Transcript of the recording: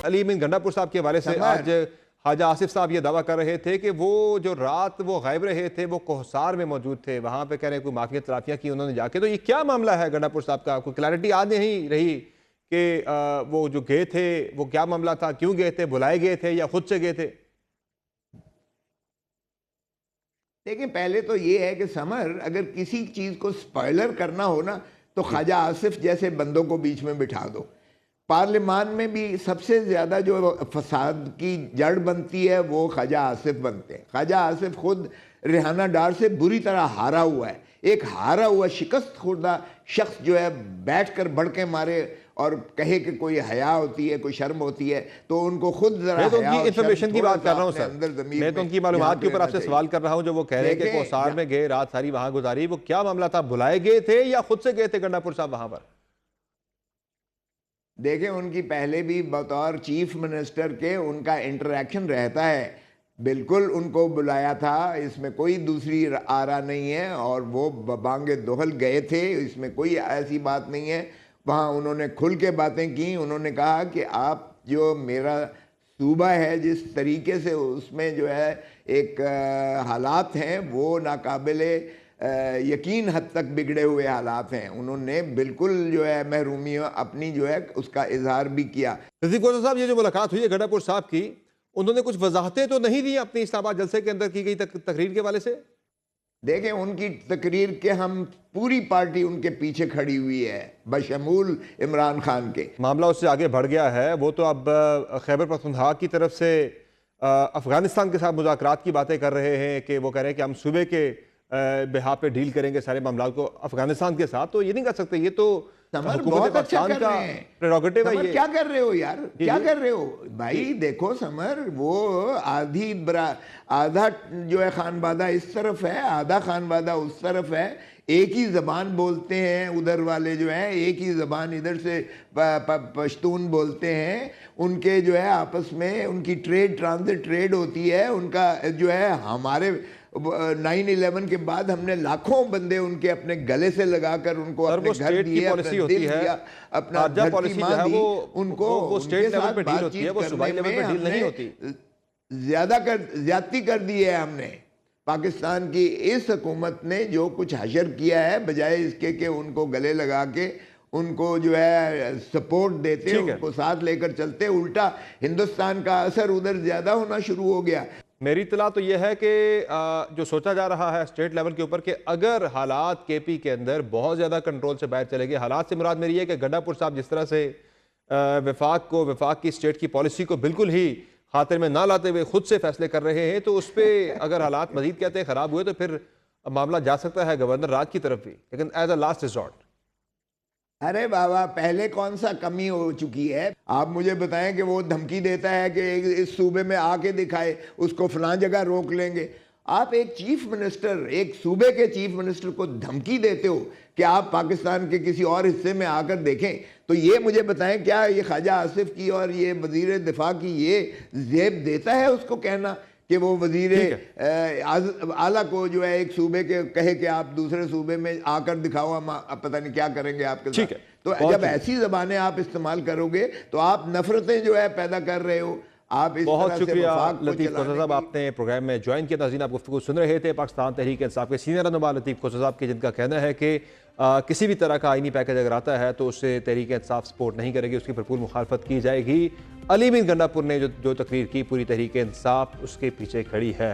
Ali mean Gandapur साहब के हवाले से आज ख्वाजा आसिफ साहब ये दावा कर रहे थे कि वो जो रात वो गायब रहे थे वो कोहसार में मौजूद थे, वहां पे कह रहे कोई माफिया तलाफियां की उन्होंने जाके। तो ये क्या मामला है गंडापुर साहब का, आपको क्लैरिटी आज नहीं रही कि वो जो गए थे वो क्या मामला था, क्यों गए थे, बुलाए गए थे या खुद से गए थे? देखिए, पहले तो ये है कि समर, अगर किसी चीज को स्पॉइलर करना हो ना तो ख्वाजा आसिफ जैसे बंदों को बीच में बिठा दो। पार्लियामान में भी सबसे ज़्यादा जो फसाद की जड़ बनती है वो ख्वाजा आसिफ बनते हैं। ख्वाजा आसिफ खुद रेहाना डार से बुरी तरह हारा हुआ है। एक हारा हुआ शिकस्त खुर्दा शख्स जो है बैठ कर बढ़ के मारे और कहे कि कोई हया होती है, कोई शर्म होती है, तो उनको खुद जरा मैं तो उनकी इंफॉर्मेशन की बात कर रहा हूँ सर, मैं तो उनकी मालूमात के ऊपर आपसे सवाल कर रहा हूँ। जो वो कह रहे हैं कि कोसार में गए, रात सारी वहां गुजारी, वो क्या मामला था? बुलाए गए थे या खुद से गए थे गंडापुर साहब वहां पर? देखें, उनकी पहले भी बतौर चीफ मिनिस्टर के उनका इंटरेक्शन रहता है। बिल्कुल उनको बुलाया था, इसमें कोई दूसरी आरा नहीं है। और वो बांगे दोहल गए थे, इसमें कोई ऐसी बात नहीं है। वहाँ उन्होंने खुल के बातें की। उन्होंने कहा कि आप जो मेरा सूबा है जिस तरीके से उसमें जो है एक हालात हैं वो नाकाबिले यकीन हद तक बिगड़े हुए हालात हैं। उन्होंने बिल्कुल जो है महरूमी अपनी जो है उसका इजहार भी किया। नज़ीर खोसा साहब, ये जो मुलाकात हुई है गंडापुर साहब की, उन्होंने कुछ वजाहतें तो नहीं दी अपनी इस्लामाबाद जलसे के अंदर की गई तकरीर के वाले से? देखें, उनकी तकरीर के हम पूरी पार्टी उनके पीछे खड़ी हुई है बशमूल इमरान खान के। मामला उससे आगे बढ़ गया है। वो तो अब खैबर पख्तूनख्वा की तरफ से अफगानिस्तान के साथ मुज़ाकरात की बातें कर रहे हैं कि वो कह रहे हैं कि हम सूबे के बिहाफ पे डील करेंगे सारे मामला को अफगानिस्तान के साथ। तो ये नहीं कर सकते, ये तो बहुत अच्छा कर रहे हैं। प्रेरोगेटिव है। क्या कर रहे हो यार, क्या कर रहे हो भाई? देखो समर, वो आधा जो है खानबादा इस तरफ है, आधा खानबादा उस तरफ है। एक ही ज़बान बोलते हैं उधर वाले जो हैं, एक ही ज़बान इधर से पश्तून बोलते हैं। उनके जो है आपस में उनकी ट्रेड, ट्रांजिट ट्रेड होती है उनका जो है। हमारे 9/11 के बाद हमने लाखों बंदे उनके अपने गले से लगाकर उनको अपने घर दिए, अपना दिल दिया, अपना धरती मां दी उनको। उनके साथ बातचीत करने में नहीं होती, ज्यादती कर दी है हमने। पाकिस्तान की इस हुकूमत ने जो कुछ हशर किया है, बजाय इसके कि उनको गले लगा के उनको जो है सपोर्ट देते, उनको साथ लेकर चलते, उल्टा हिंदुस्तान का असर उधर ज्यादा होना शुरू हो गया। मेरी इत्तला तो यह है कि जो सोचा जा रहा है स्टेट लेवल के ऊपर कि अगर हालात केपी के अंदर बहुत ज़्यादा कंट्रोल से बाहर चले गए, हालात से मुराद मेरी है कि गंडापुर साहब जिस तरह से वफाक की स्टेट की पॉलिसी को बिल्कुल ही खातिर में ना लाते हुए खुद से फैसले कर रहे हैं, तो उस पर अगर हालात मजीद कहते हैं ख़राब हुए तो फिर मामला जा सकता है गवर्नर राज की तरफ भी, लेकिन एज अ लास्ट रिजॉर्ट। अरे बाबा, पहले कौन सा कमी हो चुकी है? आप मुझे बताएं कि वो धमकी देता है कि इस सूबे में आके दिखाए, उसको फलां जगह रोक लेंगे। आप एक चीफ मिनिस्टर, एक सूबे के चीफ मिनिस्टर को धमकी देते हो कि आप पाकिस्तान के किसी और हिस्से में आकर देखें। तो ये मुझे बताएं, क्या ये ख्वाजा आसिफ की और ये वजीर दिफा की ये जेब देता है उसको कहना कि वो वजीर आला को जो है एक सूबे के कहे कि आप दूसरे सूबे में आकर दिखाओ, हम पता नहीं क्या करेंगे आपके साथ। तो जब ऐसी जबानें आप इस्तेमाल करोगे तो आप नफरतें जो है पैदा कर रहे हो। आप इस बहुत शुक्रिया लतीफ़ खोसा साहब, आपने प्रोग्राम में ज्वाइन किया। नाज़रीन, आप गुफ्तगू सुन रहे थे पाकिस्तान तहरीक इंसाफ के सीनियर रहनुमा लतीफ़ खोसा साहब के, जिनका कहना है कि किसी भी तरह का आईनी पैकेज अगर आता है तो उससे तहरीक इंसाफ सपोर्ट नहीं करेगी, उसकी भरपूर मुखालफत की जाएगी। अली मीन गंडापुर ने जो तकरीर की, पूरी तहरीक इंसाफ उसके पीछे खड़ी है।